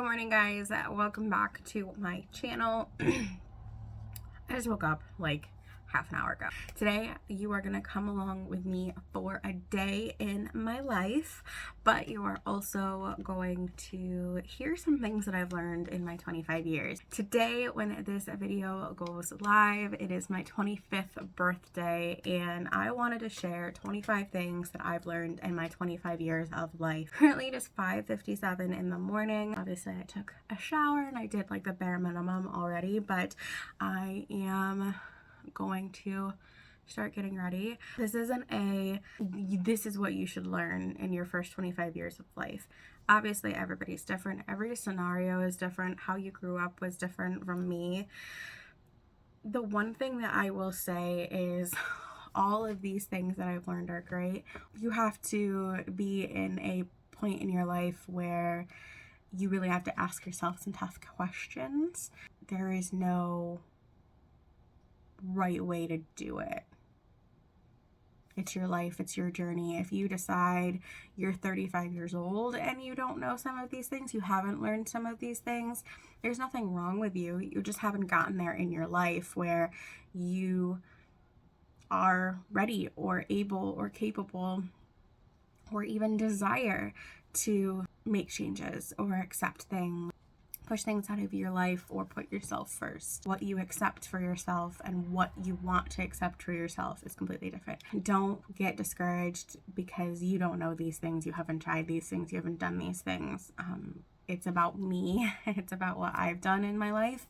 Good morning, guys. Welcome back to my channel. I just woke up like half an hour ago. Today you are gonna come along with me for a day in my life, but you are also going to hear some things that I've learned in my 25 years. Today, when this video goes live, it is my 25th birthday, and I wanted to share 25 things that I've learned in my 25 years of life. Currently it is 5:57 in the morning. Obviously I took a shower and I did like the bare minimum already, but I am going to start getting ready. This isn't this is what you should learn in your first 25 years of life. Obviously everybody's different. Every scenario is different. How you grew up was different from me. The one thing that I will say is all of these things that I've learned are great. You have to be in a point in your life where you really have to ask yourself some tough questions. There is no right way to do it. It's your life, it's your journey. If you decide you're 35 years old and you don't know some of these things, you haven't learned some of these things, there's nothing wrong with you. You just haven't gotten there in your life where you are ready or able or capable or even desire to make changes or accept things. Push things out of your life or put yourself first. What you accept for yourself and what you want to accept for yourself is completely different. Don't get discouraged because you don't know these things, you haven't tried these things, you haven't done these things. It's about me. It's about what I've done in my life.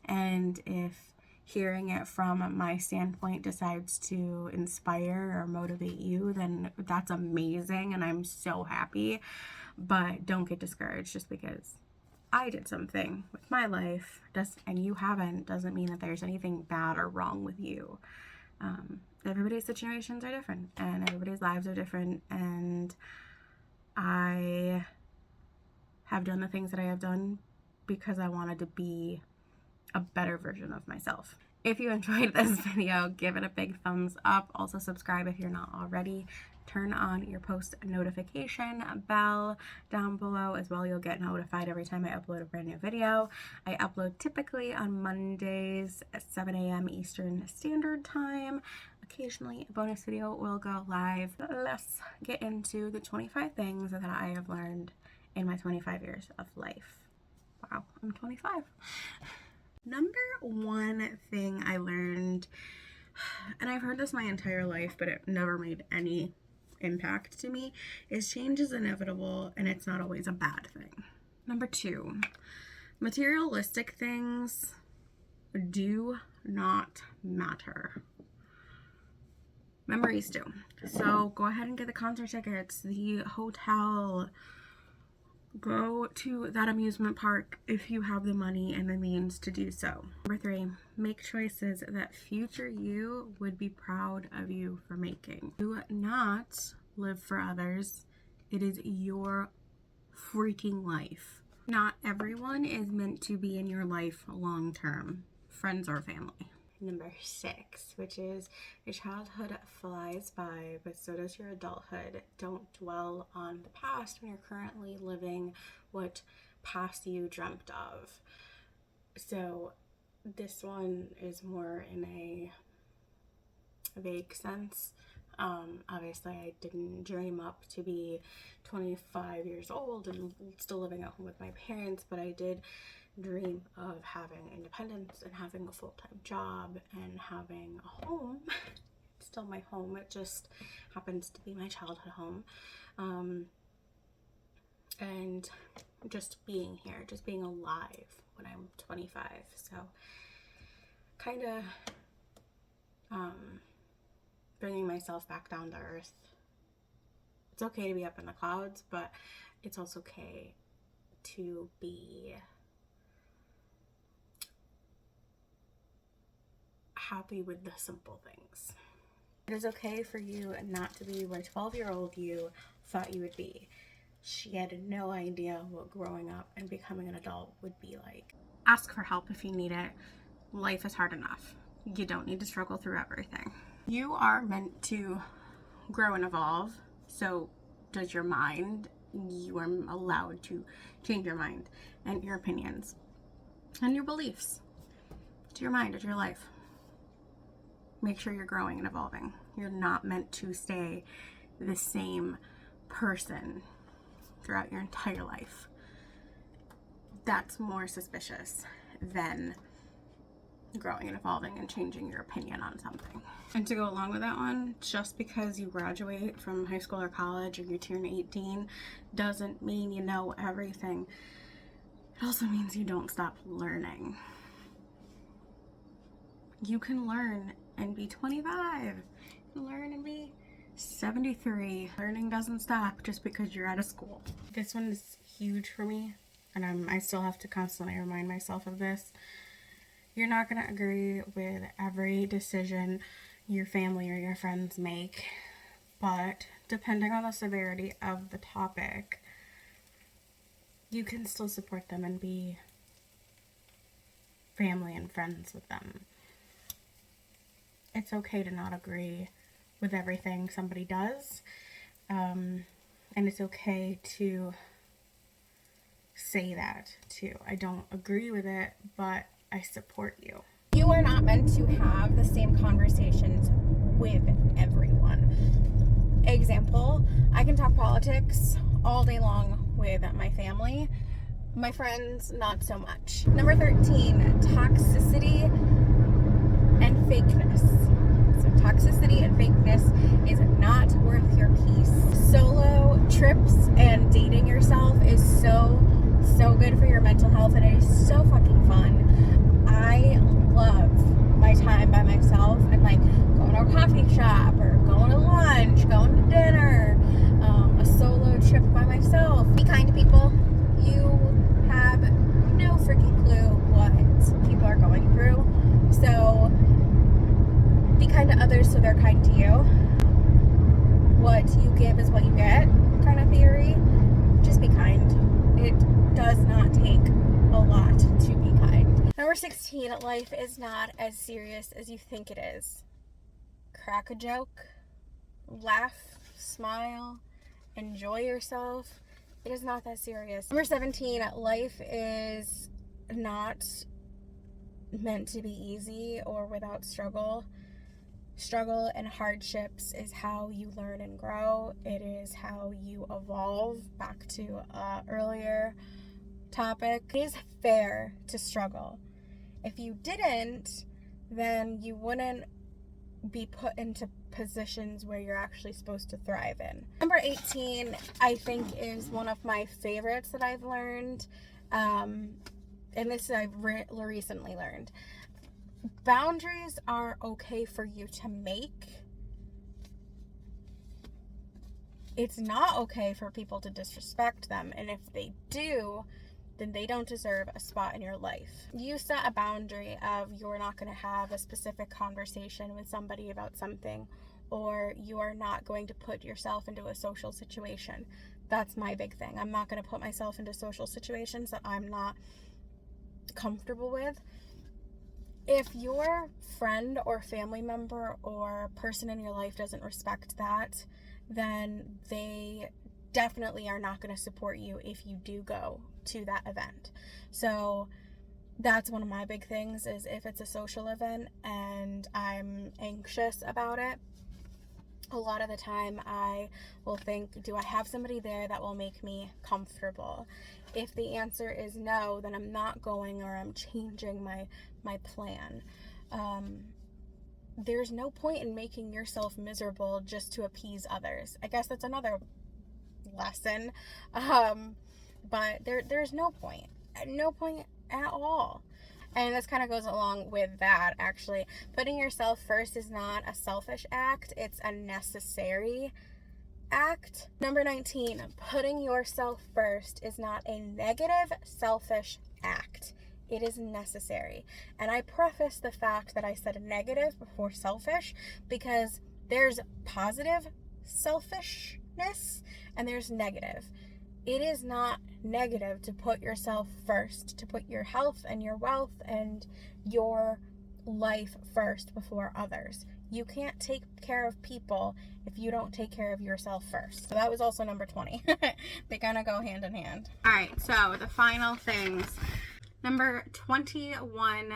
And if hearing it from my standpoint decides to inspire or motivate you, then that's amazing and I'm so happy. But don't get discouraged just because I did something with my life and you haven't doesn't mean that there's anything bad or wrong with you. Everybody's situations are different and everybody's lives are different, and I have done the things that I have done because I wanted to be a better version of myself. If you enjoyed this video, give it a big thumbs up. Also subscribe if you're not already. Turn on your post notification bell down below as well. You'll get notified every time I upload a brand new video. I upload typically on Mondays at 7 a.m. Eastern Standard Time. Occasionally a bonus video will go live. Let's get into the 25 things that I have learned in my 25 years of life. Wow, I'm 25. Number one thing I learned, and I've heard this my entire life, but it never made any impact to me, is change is inevitable and it's not always a bad thing. Number two, materialistic things do not matter. Memories do. So go ahead and get the concert tickets, the hotel, go to that amusement park if you have the money and the means to do so. Number three, make choices that future you would be proud of you for making. Do not live for others. It is your freaking life. Not everyone is meant to be in your life long term, friends or family. Number six, which is your childhood flies by, but so does your adulthood. Don't dwell on the past when you're currently living what past you dreamt of. So this one is more in a vague sense. Obviously I didn't dream up to be 25 years old and still living at home with my parents, but I did dream of having independence and having a full-time job and having a home. It's still my home, it just happens to be my childhood home, and just being here, just being alive when I'm 25. So kind of bringing myself back down to earth. It's okay to be up in the clouds, but it's also okay to be happy with the simple things. It is okay for you not to be where 12-year-old you thought you would be. She had no idea what growing up and becoming an adult would be like. Ask for help if you need it. Life is hard enough. You don't need to struggle through everything. You are meant to grow and evolve, so does your mind. you are allowed to change your mind and your opinions and your beliefs. It's your mind, it's your life. Make sure you're growing and evolving. You're not meant to stay the same person throughout your entire life. That's more suspicious than growing and evolving and changing your opinion on something. And to go along with that one, just because you graduate from high school or college or you turn 18 doesn't mean you know everything. It also means you don't stop learning. You can learn and be 25. You can learn and be 73. Learning doesn't stop just because you're out of school. This one is huge for me, and I still have to constantly remind myself of this. You're not going to agree with every decision your family or your friends make, but depending on the severity of the topic, you can still support them and be family and friends with them. It's okay to not agree with everything somebody does, and it's okay to say that too. I don't agree with it, but I support you. You are not meant to have the same conversations with everyone. Example, I can talk politics all day long with my family. My friends, not so much. Number 13, toxicity and fakeness. So toxicity and fakeness is not worth your peace. Solo trips and dating yourself is so good for your mental health, and it is so fucking fun. I love my time by myself and like going to a coffee shop or going to lunch, going to dinner, a solo trip by myself. Be kind to people. You have no freaking clue what people are going through. So be kind to others so they're kind to you. What you give is what you get kind of theory. Just be kind. It does not take a lot to be kind. Number 16, life is not as serious as you think it is. Crack a joke, laugh, smile, enjoy yourself. It is not that serious. Number 17, life is not meant to be easy or without struggle. Struggle and hardships is how you learn and grow. It is how you evolve. Back to earlier topic. It is fair to struggle. If you didn't, then you wouldn't be put into positions where you're actually supposed to thrive in. Number 18, I think, is one of my favorites that I've learned. And this I've recently learned. Boundaries are okay for you to make. It's not okay for people to disrespect them. And if they do, then they don't deserve a spot in your life. You set a boundary of you're not going to have a specific conversation with somebody about something, or you are not going to put yourself into a social situation. That's my big thing. I'm not going to put myself into social situations that I'm not comfortable with. If your friend or family member or person in your life doesn't respect that, then they definitely are not going to support you if you do go to that event. So that's one of my big things, is if it's a social event and I'm anxious about it, a lot of the time I will think, do I have somebody there that will make me comfortable? If the answer is no, then I'm not going, or I'm changing my plan. There's no point in making yourself miserable just to appease others. I guess that's another lesson. But there's no point at all. And this kind of goes along with that, actually. Putting yourself first is not a selfish act. It's a necessary act. Number 19, putting yourself first is not a negative, selfish act. It is necessary. And I preface the fact that I said negative before selfish because there's positive selfishness and there's negative. It is not negative to put yourself first, to put your health and your wealth and your life first before others. You can't take care of people if you don't take care of yourself first. So that was also number 20. They kind of go hand in hand. All right, so the final things. Number 21,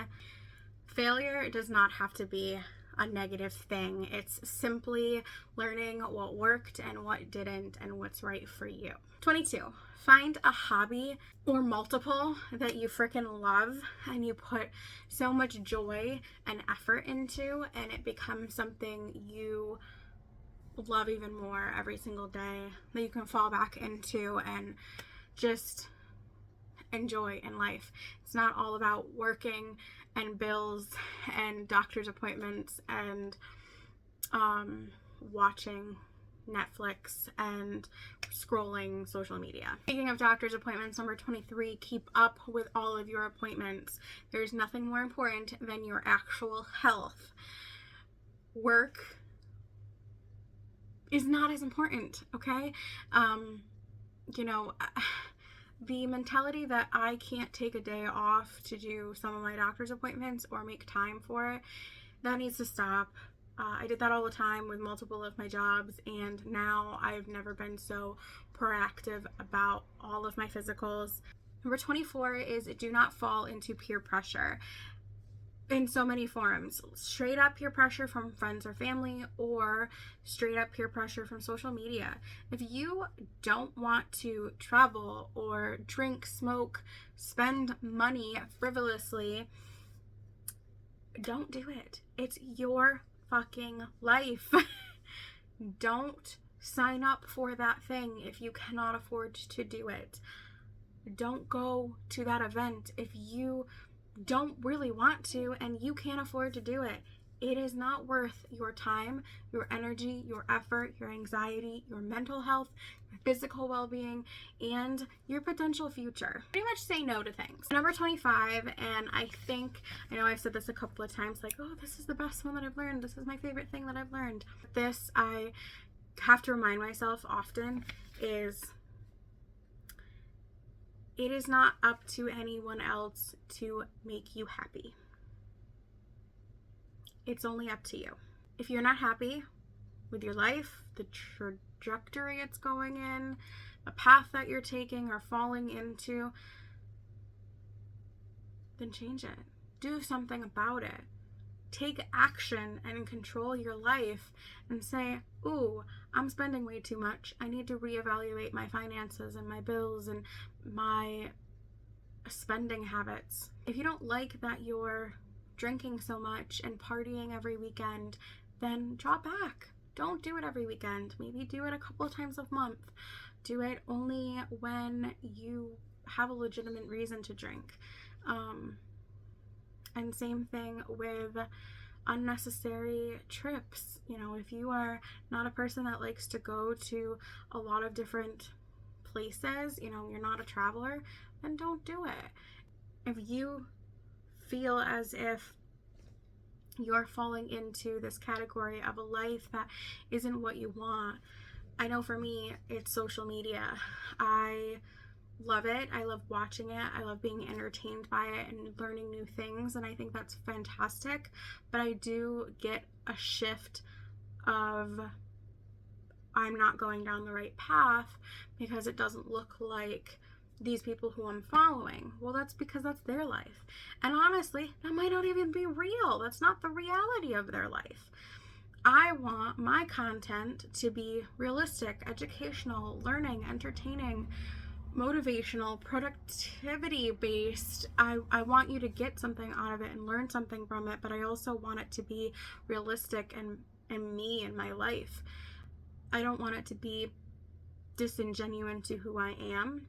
failure does not have to be a negative thing. It's simply learning what worked and what didn't and what's right for you. 22, find a hobby or multiple that you freaking love and you put so much joy and effort into, and it becomes something you love even more every single day that you can fall back into and just enjoy in life. It's not all about working and bills and doctor's appointments and watching Netflix and scrolling social media. Speaking of doctor's appointments, number 23, keep up with all of your appointments. There's nothing more important than your actual health. Work is not as important, okay? The mentality that I can't take a day off to do some of my doctor's appointments or make time for it, that needs to stop. I did that all the time with multiple of my jobs, and now I've never been so proactive about all of my physicals. Number 24 is do not fall into peer pressure in so many forms. Straight up peer pressure from friends or family, or straight up peer pressure from social media. If you don't want to travel or drink, smoke, spend money frivolously, don't do it. It's your fucking life. Don't sign up for that thing if you cannot afford to do it. Don't go to that event if you don't really want to and you can't afford to do it. It is not worth your time, your energy, your effort, your anxiety, your mental health, your physical well-being, and your potential future. Pretty much say no to things. Number 25, and I know I've said this a couple of times, like, oh, this is the best one that I've learned. This is my favorite thing that I've learned. This, I have to remind myself often, is it is not up to anyone else to make you happy. It's only up to you. If you're not happy with your life, the trajectory it's going in, the path that you're taking or falling into, then change it. Do something about it. Take action and control your life and say, ooh, I'm spending way too much. I need to reevaluate my finances and my bills and my spending habits. If you don't like that you're drinking so much and partying every weekend, then drop back. Don't do it every weekend. Maybe do it a couple of times a month. Do it only when you have a legitimate reason to drink. And same thing with unnecessary trips. If you are not a person that likes to go to a lot of different places, you're not a traveler, then don't do it. If you feel as if you're falling into this category of a life that isn't what you want, I know for me, it's social media. I love it. I love watching it. I love being entertained by it and learning new things, and I think that's fantastic. But I do get a shift of I'm not going down the right path because it doesn't look like these people who I'm following. Well, that's because that's their life. And honestly, that might not even be real. That's not the reality of their life. I want my content to be realistic, educational, learning, entertaining, motivational, productivity based. I want you to get something out of it and learn something from it, but I also want it to be realistic and me and my life. I don't want it to be disingenuous to who I am,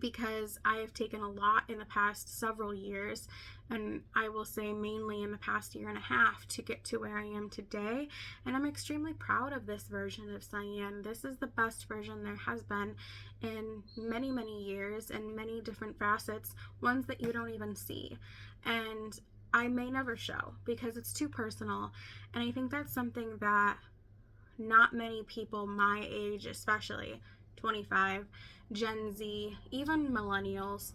because I have taken a lot in the past several years, and I will say mainly in the past year and a half, to get to where I am today. And I'm extremely proud of this version of Syanne. This is the best version there has been in many, many years, and many different facets, ones that you don't even see. And I may never show because it's too personal. And I think that's something that not many people my age, especially 25, Gen Z, even millennials,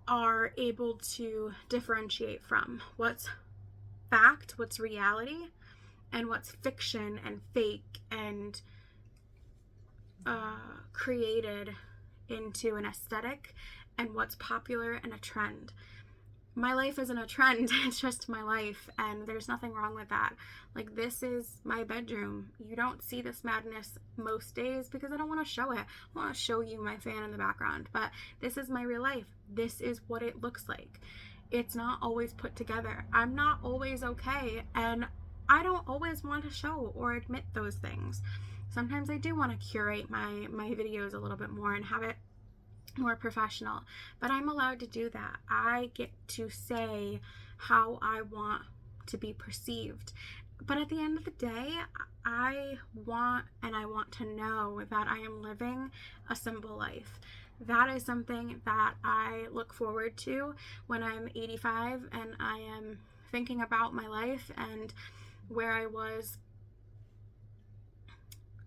are able to differentiate from what's fact, what's reality, and what's fiction and fake and created into an aesthetic, and what's popular and a trend. My life isn't a trend, it's just my life, and there's nothing wrong with that. Like, this is my bedroom. You don't see this madness most days because I don't want to show it. I want to show you my fan in the background, but this is my real life. This is what it looks like. It's not always put together. I'm not always okay, and I don't always want to show or admit those things. Sometimes I do want to curate my videos a little bit more and have it more professional, but I'm allowed to do that. I get to say how I want to be perceived. But at the end of the day, I want to know that I am living a simple life. That is something that I look forward to when I'm 85 and I am thinking about my life and where I was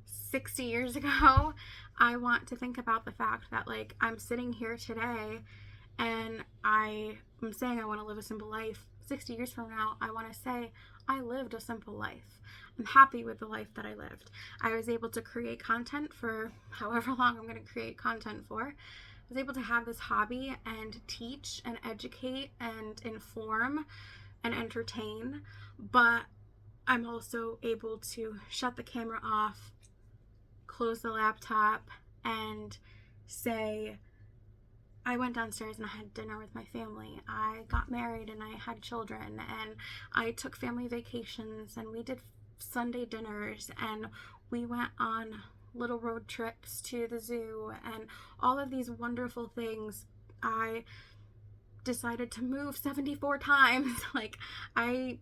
60 years ago. I want to think about the fact that, like, I'm sitting here today and I'm saying I want to live a simple life. 60 years from now, I want to say I lived a simple life. I'm happy with the life that I lived. I was able to create content for however long I'm going to create content for. I was able to have this hobby and teach and educate and inform and entertain, but I'm also able to shut the camera off, close the laptop, and say, I went downstairs and I had dinner with my family. I got married and I had children, and I took family vacations, and we did Sunday dinners, and we went on little road trips to the zoo, and all of these wonderful things. I decided to move 74 times. Like, I,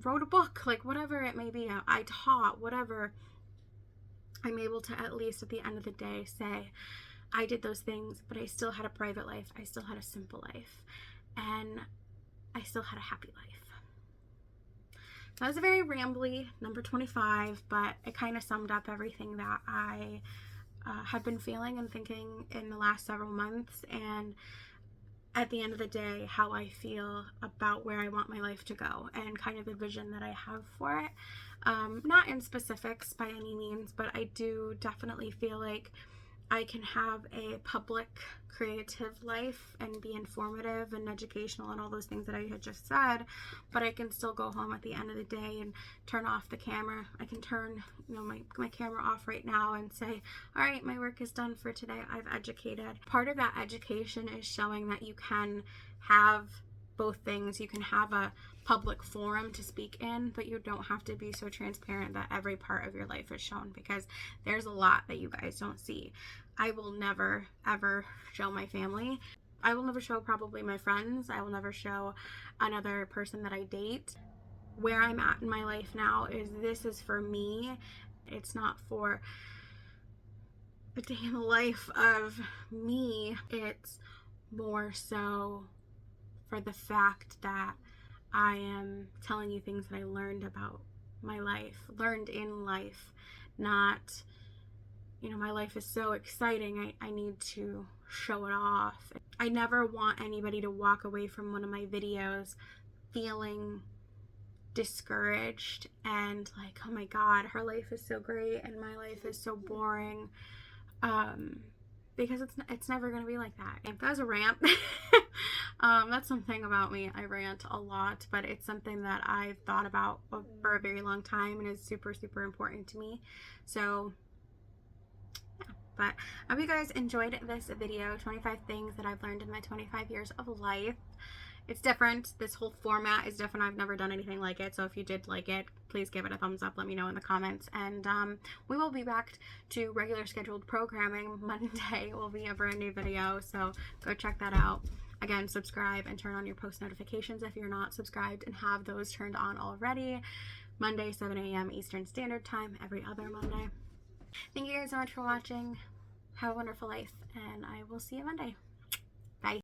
wrote a book, like, whatever it may be. I taught, whatever. I'm able to, at least at the end of the day, say I did those things, but I still had a private life. I still had a simple life, and I still had a happy life. That was a very rambly number 25, but it kind of summed up everything that I had been feeling and thinking in the last several months, and at the end of the day, how I feel about where I want my life to go and kind of the vision that I have for it. Not in specifics by any means, but I do definitely feel like I can have a public creative life and be informative and educational and all those things that I had just said, but I can still go home at the end of the day and turn off the camera. I can turn my camera off right now and say, all right, my work is done for today. I've educated. Part of that education is showing that you can have both things. You can have a public forum to speak in, but you don't have to be so transparent that every part of your life is shown, because there's a lot that you guys don't see. I will never ever show my family. I will never show probably my friends. I will never show another person that I date. Where I'm at in my life now is, this is for me. It's not for a day in the life of me. It's more so for the fact that I am telling you things that I learned about my life, learned in life, not, my life is so exciting, I need to show it off. I never want anybody to walk away from one of my videos feeling discouraged and like, oh my God, her life is so great and my life is so boring. Because it's never going to be like that. If that was a rant, that's something about me. I rant a lot, but it's something that I've thought about for a very long time and is super, super important to me. So, yeah. But I hope you guys enjoyed this video, 25 things that I've learned in my 25 years of life. It's different. This whole format is different. I've never done anything like it. So if you did like it, please give it a thumbs up. Let me know in the comments. And we will be back to regular scheduled programming. Monday will be a brand new video. So go check that out. Again, subscribe and turn on your post notifications if you're not subscribed and have those turned on already. Monday, 7 a.m. Eastern Standard Time, every other Monday. Thank you guys so much for watching. Have a wonderful life, and I will see you Monday.